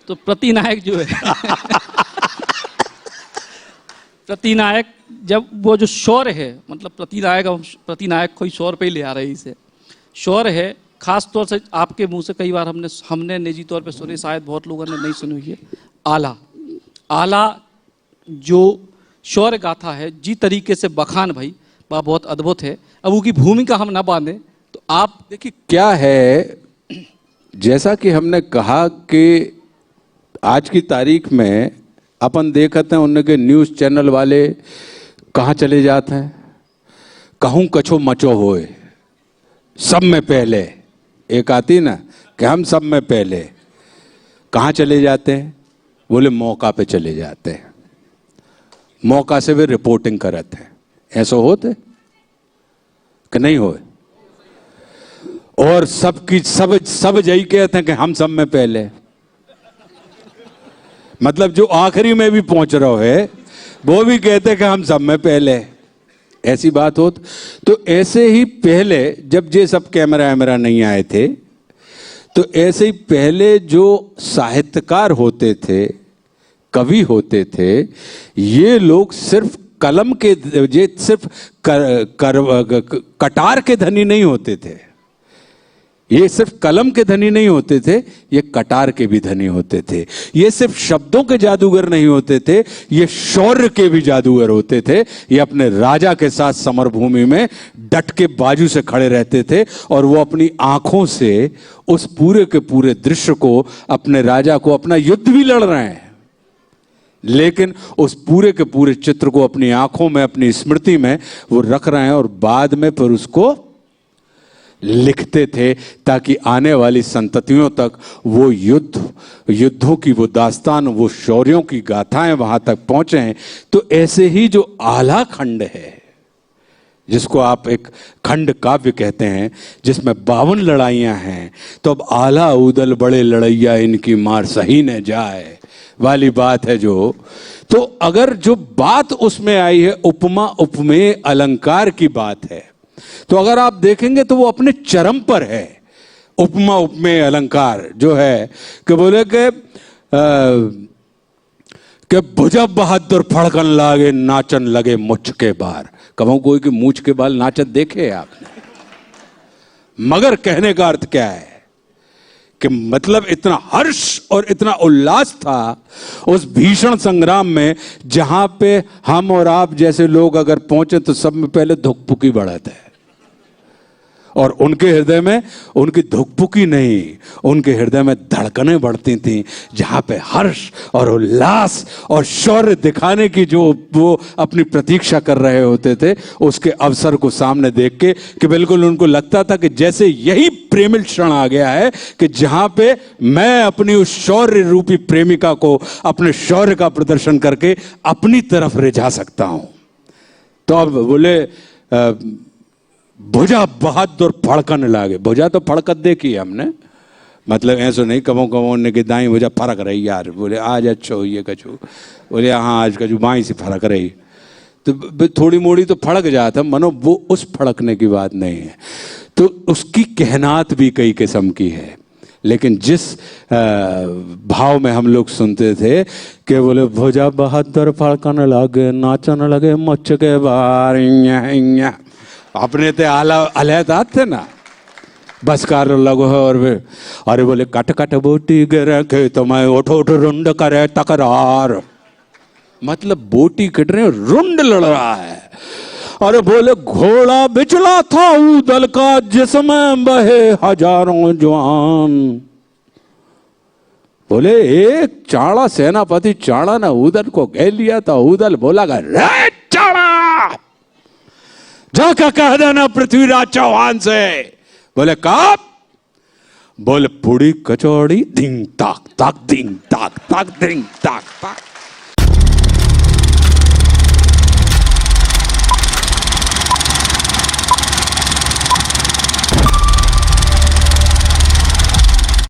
तो प्रतिनायक जो है प्रतिनायक जब वो जो शौर्य है, मतलब प्रतिनायक कोई शौर्य पे ही ले आ रही इसे, शौर्य है खास तौर से आपके मुंह से कई बार हमने निजी तौर पे सुनी, शायद बहुत लोगों ने नहीं सुनी हुई है। आला आला जो शौर्य गाथा है, जी तरीके से बखान भाई वह बहुत अद्भुत है। अब उसकी भूमिका हम ना बांधे तो आप देखिए क्या है, जैसा कि हमने कहा कि आज की तारीख में अपन देखते हैं उनके न्यूज़ चैनल वाले कहाँ चले जाते हैं, कहूँ कछो मचो होए, सब में पहले एक आती ना कि हम सब में पहले, कहाँ चले जाते हैं, बोले मौका पे चले जाते हैं, मौका से वे रिपोर्टिंग करते हैं। ऐसा होते कि नहीं होए? और सब यही कहते हैं कि हम सब में पहले, मतलब जो आखिरी में भी पहुंच रहे है वो भी कहते हैं कि हम सब में पहले। ऐसी बात हो तो ऐसे ही पहले जब ये सब कैमरा वैमरा नहीं आए थे तो ऐसे ही पहले जो साहित्यकार होते थे, कवि होते थे, ये लोग सिर्फ कलम के, ये सिर्फ कटार के धनी नहीं होते थे, ये सिर्फ कलम के धनी नहीं होते थे, ये कटार के भी धनी होते थे। ये सिर्फ शब्दों के जादूगर नहीं होते थे, ये शौर्य के भी जादूगर होते थे। ये अपने राजा के साथ समर भूमि में डट के बाजू से खड़े रहते थे और वो अपनी आंखों से उस पूरे के पूरे दृश्य को, अपने राजा को, अपना युद्ध भी लड़ रहे हैं लेकिन उस पूरे के पूरे चित्र को अपनी आंखों में, अपनी स्मृति में वो रख रहे हैं और बाद में फिर उसको लिखते थे ताकि आने वाली संततियों तक वो युद्धों की वो दास्तान, वो शौर्यों की गाथाएं वहां तक पहुंचे। तो ऐसे ही जो आला खंड है, जिसको आप एक खंड काव्य कहते हैं, जिसमें 52 लड़ाइयां हैं, तो अब आला उदल बड़े लड़ैया इनकी मार सही न जाए वाली बात है जो। तो अगर जो बात उसमें आई है उपमा उपमेय अलंकार की बात है, तो अगर आप देखेंगे तो वो अपने चरम पर है। उपमा उपमेय अलंकार जो है कि बोले कि भुजा बहादुर फड़कन लागे नाचन लगे मुछ के बार। कहो कोई की मूछ के बाल नाचत देखे आपने? मगर कहने का अर्थ क्या है कि मतलब इतना हर्ष और इतना उल्लास था उस भीषण संग्राम में, जहां पे हम और आप जैसे लोग अगर पहुंचे तो सब में पहले धुकपुकी बढ़त है, और उनके हृदय में उनकी धुकपुकी नहीं, उनके हृदय में धड़कनें बढ़ती थीं, जहां पे हर्ष और उल्लास और शौर्य दिखाने की जो वो अपनी प्रतीक्षा कर रहे होते थे, उसके अवसर को सामने देख के कि बिल्कुल उनको लगता था कि जैसे यही प्रेमिल क्षण आ गया है कि जहां पे मैं अपनी उस शौर्य रूपी प्रेमिका को अपने शौर्य का प्रदर्शन करके अपनी तरफ रिझा सकता हूं। तो अब बोले भुजा बहादुर फड़कन लागे। भुजा तो फड़कत देखी है हमने, मतलब ऐसा नहीं कमो ने कि दाई भुजा फड़क रही यार, बोले आज अच्छो ये कछू, बोले हाँ आज कछू बाई से फड़क रही, तो थोड़ी मोड़ी तो फड़क जाता, मनो वो उस फड़कने की बात नहीं है। तो उसकी कहनात भी कई किस्म की है, लेकिन जिस भाव में हम लोग सुनते थे कि बोले भुजा बहादुर फड़कन लागे नाचन लगे मुझ के बार, अपने ते आला अलहदा थे ना, बस कार लगो है। और वे अरे बोले कट कट बोटी गिरे के तो मैं उठो उठो रुंड करे तकरार, मतलब बोटी कट रहे रुंड लड़ रहा है। अरे बोले घोड़ा बिचला था उदल का जिसमें बहे हजारों जवान। बोले एक चाड़ा सेनापति चाड़ा ना उदल को घेर लिया था, उदल बोला रे चाड़ा जाकर कह देना पृथ्वीराज चौहान से। बोले कब? बोले पूड़ी कचौड़ी दिंग ताक ताक दिंग ताक ताक दिंग ताक ताक।